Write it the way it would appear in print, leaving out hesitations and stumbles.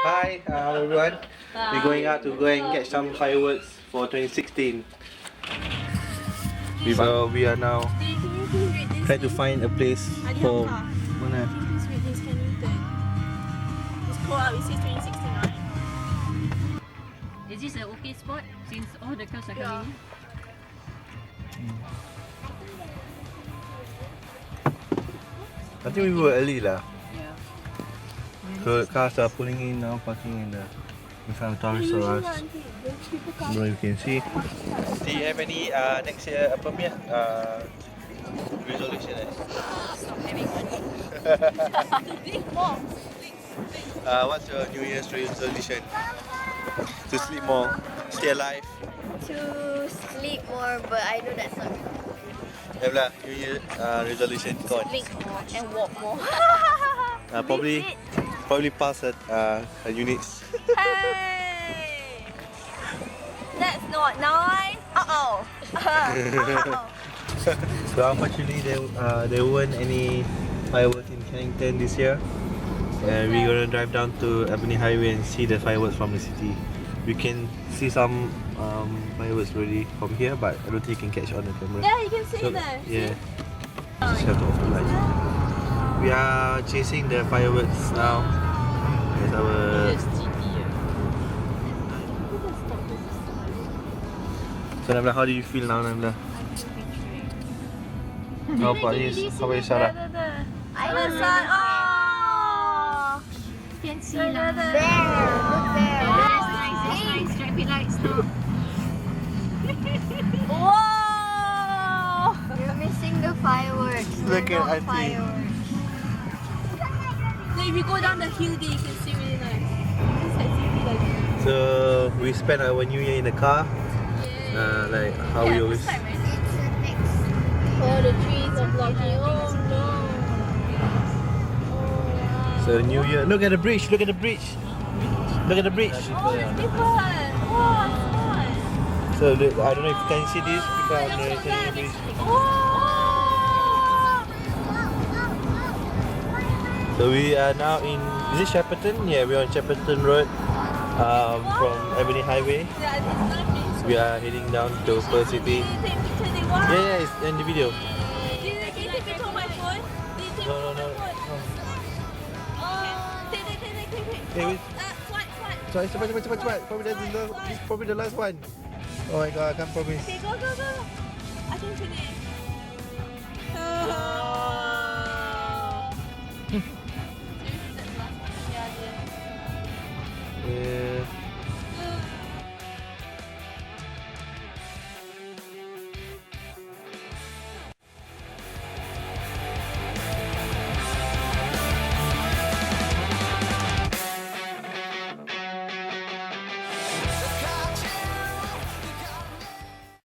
Hi, everyone. We're going out to go and get some fireworks for 2016. So we are now trying to find a place for mana? Let's read this Cannington. It's called out, it says 2016, right? Is this an okay spot since all the cars are coming in? I think we were early lah. Yeah. So cars are pulling in now, parking in front of Tourist R Us. Bro, you can see. Do you have any next year apa punya resolution? Stop having money. What's your New Year's resolution? To sleep more, stay alive. To sleep more, but I know that's not good. Have lah, New Year resolution kau. Sleep more and walk more. Probably pass at units. Hey! That's not nice. Uh-oh. So unfortunately there weren't any fireworks in Cannington this year. And we're gonna drive down to Albany Highway and see the fireworks from the city. We can see some fireworks already from here, but I don't think you can catch on the camera. Yeah, you can see So, there. yeah. Just have to off the light. We are chasing the fireworks now. That's our. So Nabila, how do you feel now, Nabila? How about Sarah? I was on. Oh! Can see lah. There, look there. Oh, that's nice, that's nice. Traffic light stop. Whoa! You're missing the fireworks. Look They're at not Auntie. fireworks. So if you go down the hill there, you can see really nice. It's like city like. So we spent our New Year in the car, like how we always. It's the next. Oh, the trees are blocking. Oh no. So New Year. Look at the bridge. Look at the bridge. Look at the bridge. Oh, it's different. Oh, it's nice. So I don't know if you can see this because I'm narrating the bridge. Oh! So we are now in. Is it Shepperton? Yeah, we're on Shepperton Road, from Albany Highway. Yeah, it's gonna be. We are heading down to Pearl City. Yeah, it's in the video. Can you take picture of my phone? No. Take. Hey, wait. Swipe. Cepat. This is probably the last one. Oh my god, I can't promise. Okay, go. I can finish. Seriously, that's the last one. Yeah, yeah. Yeah.